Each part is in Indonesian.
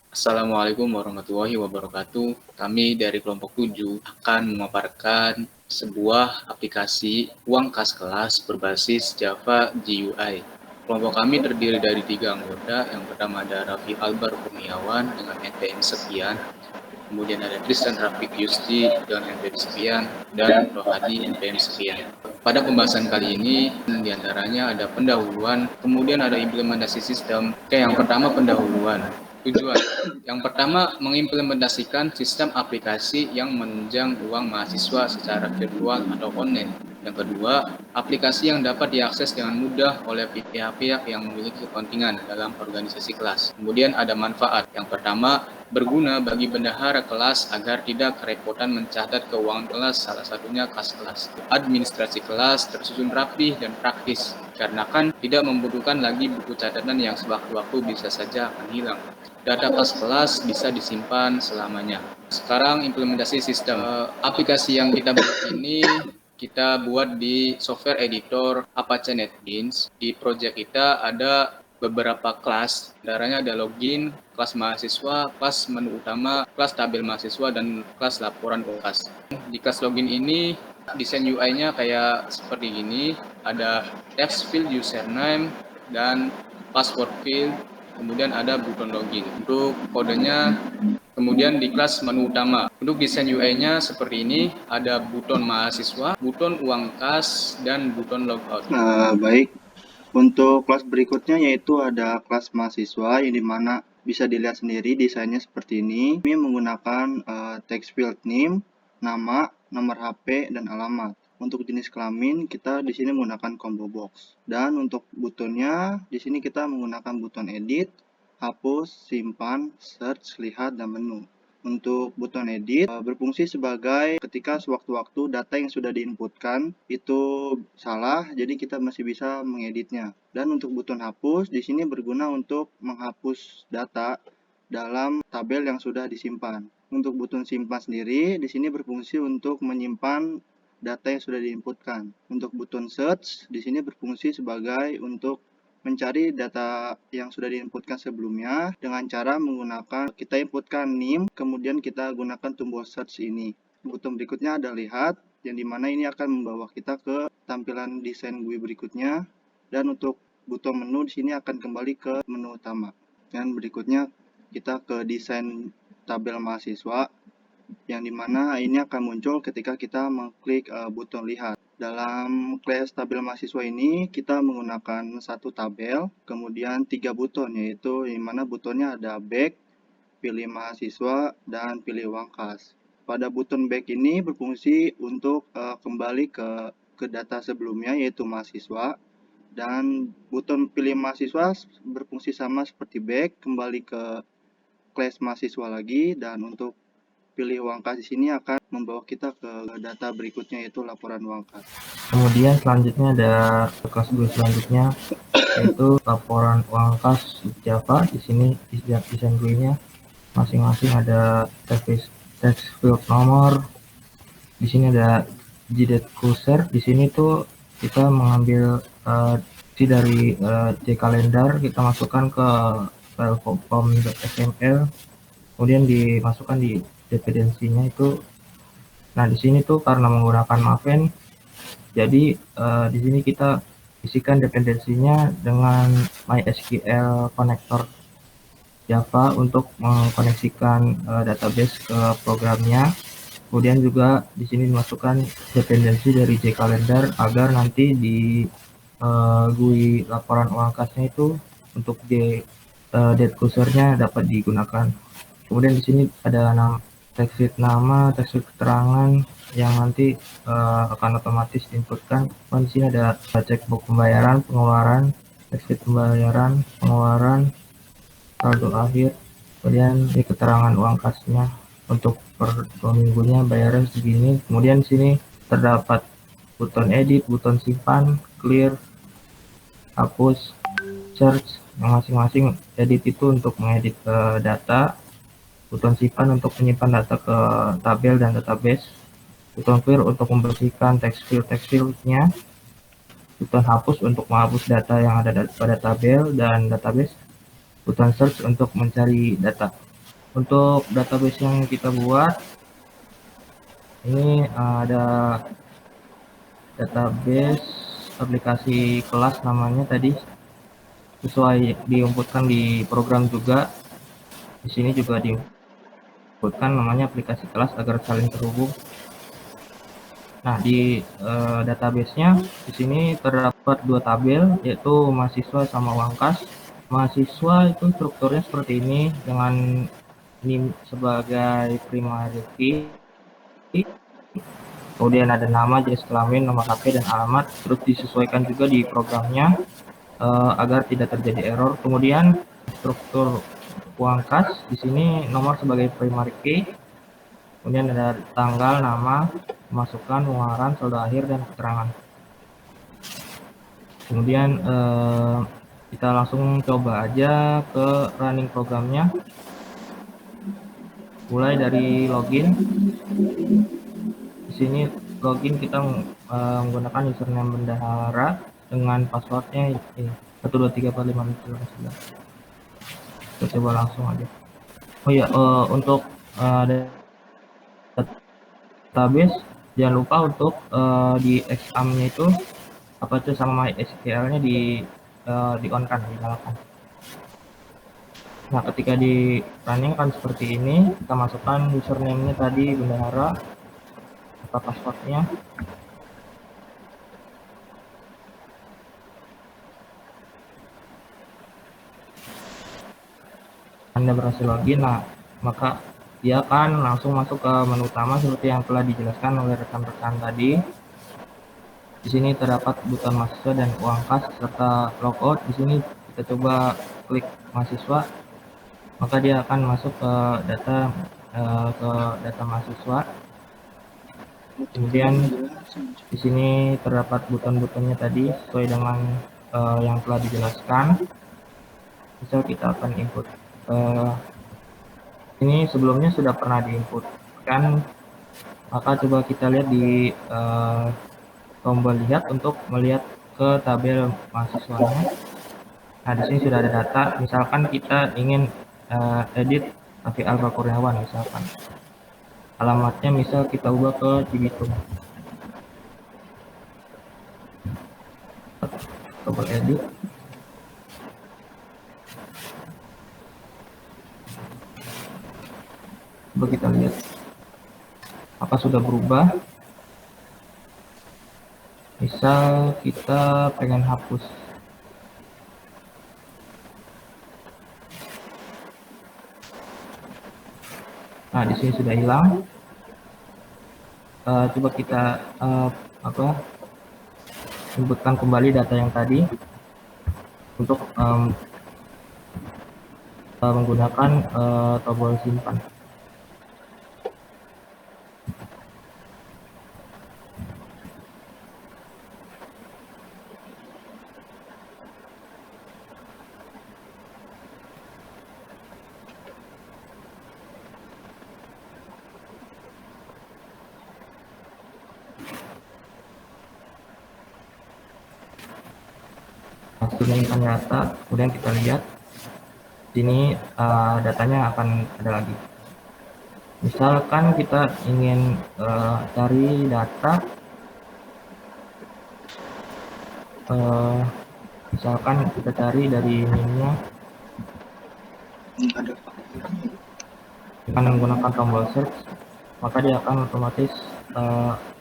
Assalamualaikum warahmatullahi wabarakatuh. Kami dari kelompok 7 akan memaparkan sebuah aplikasi uang kas kelas berbasis Java GUI. Kelompok kami terdiri dari 3 anggota. Yang pertama ada Raffi Albar Kurniawan dengan NPM sekian, kemudian ada Tristan Rafiq Yusti dengan NPM sekian, dan Rohadi NPM sekian. Pada pembahasan kali ini, diantaranya ada pendahuluan, kemudian ada implementasi sistem. Oke, yang pertama pendahuluan. Tujuan. Yang pertama, mengimplementasikan sistem aplikasi yang menunjang uang mahasiswa secara virtual atau online. Yang kedua, aplikasi yang dapat diakses dengan mudah oleh pihak-pihak yang memiliki kepentingan dalam organisasi kelas. Kemudian ada manfaat. Yang pertama, berguna bagi bendahara kelas agar tidak kerepotan mencatat keuangan kelas, salah satunya kas kelas. Administrasi kelas tersusun rapih dan praktis, karena kan tidak membutuhkan lagi buku catatan yang sewaktu-waktu bisa saja akan hilang. Data kas kelas bisa disimpan selamanya. Sekarang implementasi sistem. Aplikasi yang kita buat ini kita buat di software editor Apache NetBeans. Di project kita ada beberapa kelas, antaranya ada login, kelas mahasiswa, kelas menu utama, kelas tabel mahasiswa, dan kelas laporan UAS. Di kelas login ini, desain UI-nya kayak seperti ini, ada text field username dan password field, kemudian ada button login. Untuk kodenya, kemudian di kelas menu utama, untuk desain UI-nya seperti ini, ada button mahasiswa, button uang kas, dan button logout. Baik, untuk kelas berikutnya yaitu ada kelas mahasiswa yang dimana bisa dilihat sendiri desainnya seperti ini. Kami menggunakan text field name, nama, nomor HP, dan alamat. Untuk jenis kelamin kita di sini menggunakan combo box. Dan untuk butonnya di sini kita menggunakan buton edit, hapus, simpan, search, lihat, dan menu. Untuk buton edit berfungsi sebagai ketika sewaktu-waktu data yang sudah diinputkan itu salah, jadi kita masih bisa mengeditnya. Dan untuk buton hapus di sini berguna untuk menghapus data dalam tabel yang sudah disimpan. Untuk buton simpan sendiri di sini berfungsi untuk menyimpan data yang sudah diinputkan. Untuk buton search di sini berfungsi sebagai untuk mencari data yang sudah diinputkan sebelumnya dengan cara menggunakan kita inputkan name, kemudian kita gunakan tombol search ini. Buton berikutnya ada lihat, yang dimana ini akan membawa kita ke tampilan desain GUI berikutnya. Dan untuk buton menu di sini akan kembali ke menu utama. Dan berikutnya kita ke desain tabel mahasiswa, yang dimana ini akan muncul ketika kita mengklik buton lihat. Dalam kelas tabel mahasiswa ini kita menggunakan satu tabel, kemudian 3 buton, yaitu yang mana butonnya ada back, pilih mahasiswa, dan pilih uang kas. Pada buton back ini berfungsi untuk kembali ke data sebelumnya yaitu mahasiswa, dan buton pilih mahasiswa berfungsi sama seperti back, kembali ke kelas mahasiswa lagi, dan untuk pilih uang kas di sini akan membawa kita ke data berikutnya yaitu laporan uang kas. Kemudian selanjutnya ada kelas 2 selanjutnya yaitu laporan uang kas Java. Di sini desain GUI-nya masing-masing ada text field nomor. Di sini ada JDate Cruiser. Di sini tuh kita mengambil dari JCalendar, kita masukkan ke file form.xml, kemudian dimasukkan di dependensinya itu. Nah, di sini tuh karena menggunakan Maven, jadi di sini kita isikan dependensinya dengan MySQL connector Java untuk mengkoneksikan database ke programnya. Kemudian juga di sini dimasukkan dependensi dari JCalendar agar nanti di GUI laporan uang kasnya itu untuk date cursor-nya dapat digunakan. Kemudian di sini ada text field nama, text field keterangan yang nanti akan otomatis diinputkan. Di sini ada checkbox pembayaran, pengeluaran, text field pembayaran, pengeluaran, saldo akhir, kemudian di keterangan uang kasnya untuk per 2 minggunya bayaran segini. Kemudian di sini terdapat buton edit, buton simpan, clear, hapus, search, yang masing-masing edit itu untuk mengedit data, buton simpan untuk menyimpan data ke tabel dan database, buton clear untuk membersihkan text field-nya, buton hapus untuk menghapus data yang ada pada tabel dan database, buton search untuk mencari data. Untuk database yang kita buat, ini ada database aplikasi kelas namanya tadi, sesuai diinputkan di program juga. Di sini juga diinputkan namanya aplikasi kelas agar saling terhubung. Nah, di database-nya di sini terdapat 2 tabel, yaitu mahasiswa sama uang kas. Mahasiswa itu strukturnya seperti ini dengan NIM sebagai primary key, kemudian ada nama, jenis kelamin, nomor HP, dan alamat, terus disesuaikan juga di programnya agar tidak terjadi error. Kemudian struktur uang kas di sini nomor sebagai primary key, kemudian ada tanggal, nama, pemasukan, pengeluaran, saldo akhir, dan keterangan. Kemudian kita langsung coba aja ke running programnya. Mulai dari login. Di sini login kita menggunakan username bendahara dengan passwordnya ini 1234569. Kita coba langsung aja. Oh ya, untuk database jangan lupa untuk di exam-nya itu apa itu sama MySQL-nya di on kan, dinyalakan. Nah, ketika di running kan seperti ini, kita masukkan username-nya tadi bendahara atau passwordnya. Anda berhasil login, nah maka dia akan langsung masuk ke menu utama seperti yang telah dijelaskan oleh rekan-rekan tadi. Di sini terdapat button mahasiswa dan uang kas serta logout. Di sini kita coba klik mahasiswa, maka dia akan masuk ke data mahasiswa. Kemudian di sini terdapat buton-butonnya tadi sesuai dengan yang telah dijelaskan. Misal kita akan input ini sebelumnya sudah pernah diinputkan, maka coba kita lihat di tombol lihat untuk melihat ke tabel mahasiswanya. Nah, di sini sudah ada data. Misalkan kita ingin edit Raffi Alfa Kurniawan, misalkan alamatnya misal kita ubah ke Cibitung. Tombol edit. Coba kita lihat apa sudah berubah. Misal kita pengen hapus. Nah, di sini sudah hilang. Coba kita inputkan kembali data yang tadi untuk menggunakan tombol simpan. Menginginkan data, kemudian kita lihat sini datanya akan ada lagi. Misalkan kita ingin cari data, misalkan kita cari dari NIM-nya dengan menggunakan tombol search, maka dia akan otomatis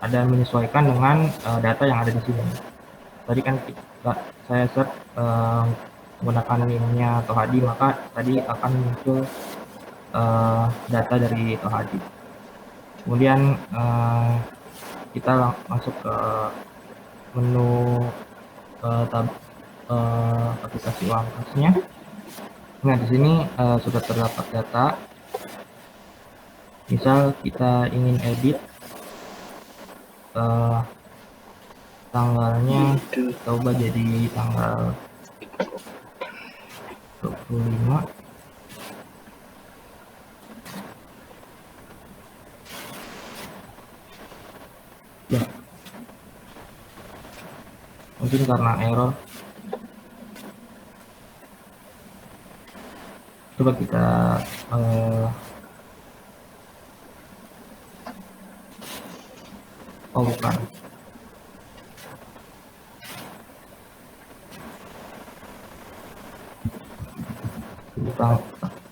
ada menyesuaikan dengan data yang ada di sini. Tadi kan saya search menggunakan NIM-nya Tohadi, maka tadi akan muncul data dari Tohadi. Kemudian kita masuk ke menu aplikasi uang kasnya. Nah, di sini sudah terdapat data. Misal kita ingin edit tanggalnya, kita ubah jadi tanggal 25. Ya, mungkin karena error. Coba kita oh bukan,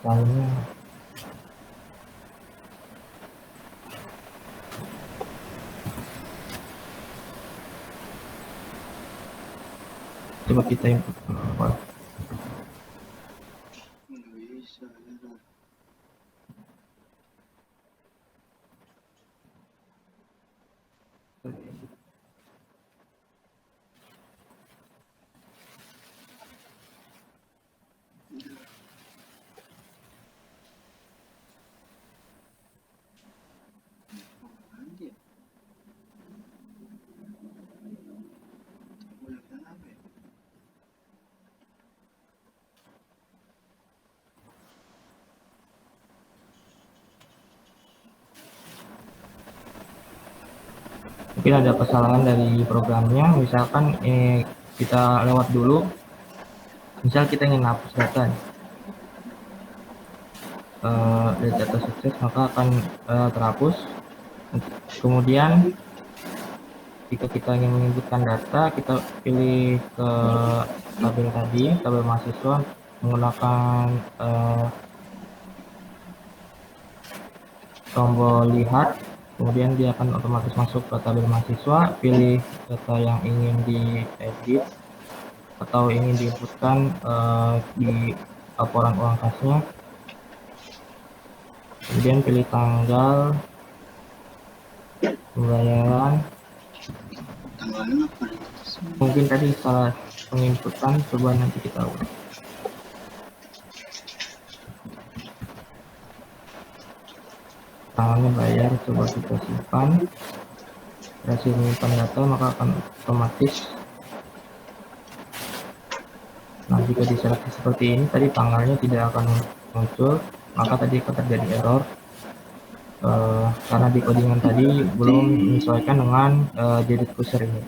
filenya coba kita input Nggak bisa, ya. Nanti ya. Boleh apa ya? mungkin ada kesalahan dari programnya. Misalkan kita lewat dulu, misal kita ingin hapus data dari data sukses, maka akan terhapus. Kemudian jika kita ingin menginputkan data, kita pilih ke tabel tadi, tabel mahasiswa, menggunakan tombol lihat, kemudian dia akan otomatis masuk ke tabel mahasiswa. Pilih data yang ingin diedit atau ingin diinputkan di laporan uang kasnya, kemudian pilih tanggal pembayaran. Tanggalnya apa? Mungkin tadi salah penginputan, coba nanti kita ulang. Tanggalnya bayar, coba kita simpan. Berhasil menyimpan data, maka akan otomatis. Nah, jika diseleksi seperti ini, tadi tanggalnya tidak akan muncul, maka tadi akan terjadi error karena di codingan tadi belum menyesuaikan dengan Jaded Cursor ini.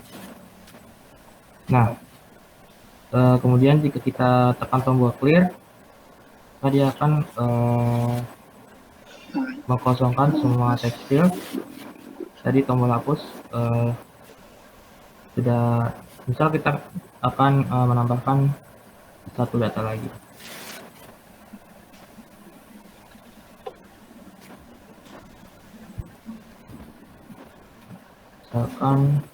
Nah, kemudian jika kita tekan tombol clear, maka dia akan mengkosongkan semua text field. Tadi tombol hapus sudah, misal kita akan menambahkan satu data lagi. Misalkan,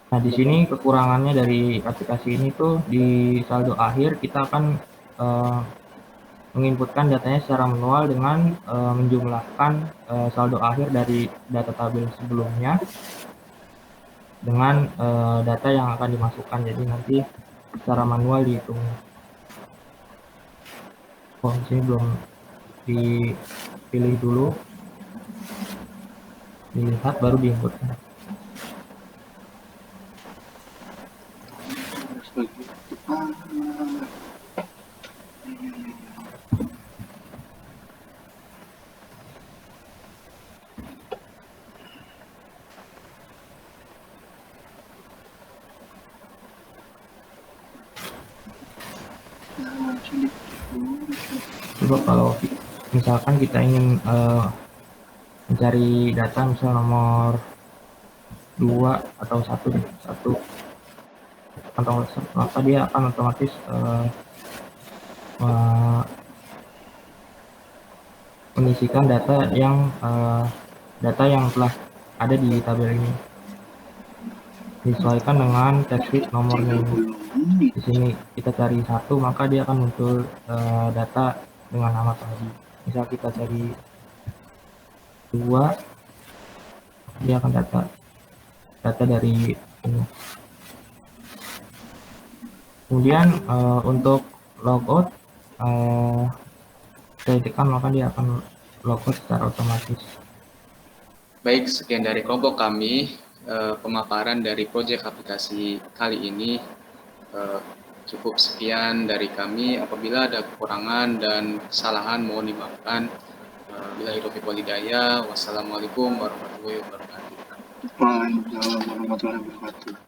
nah di sini kekurangannya dari aplikasi ini tuh di saldo akhir kita akan menginputkan datanya secara manual dengan menjumlahkan saldo akhir dari data tabel sebelumnya dengan data yang akan dimasukkan. Jadi nanti secara manual dihitung. Oh, di sini belum dipilih dulu, dilihat baru diinputkan. Coba kalau misalkan kita ingin mencari data misal nomor 2 atau 1, maka dia akan otomatis mengisikan data yang telah ada di tabel ini, disesuaikan dengan text field nomornya ini. Di sini kita cari 1, maka dia akan muncul data dengan nama tadi. Misal kita cari 2, dia akan data dari ini. Kemudian untuk logout, kita tekan maka dia akan logout secara otomatis. Baik, sekian dari kelompok kami. Pemaparan dari proyek aplikasi kali ini cukup sekian dari kami. Apabila ada kekurangan dan kesalahan mohon dimaafkan. Billahi taufiq wal hidayah. Wassalamualaikum warahmatullahi wabarakatuh. Waalaikumsalam warahmatullahi wabarakatuh.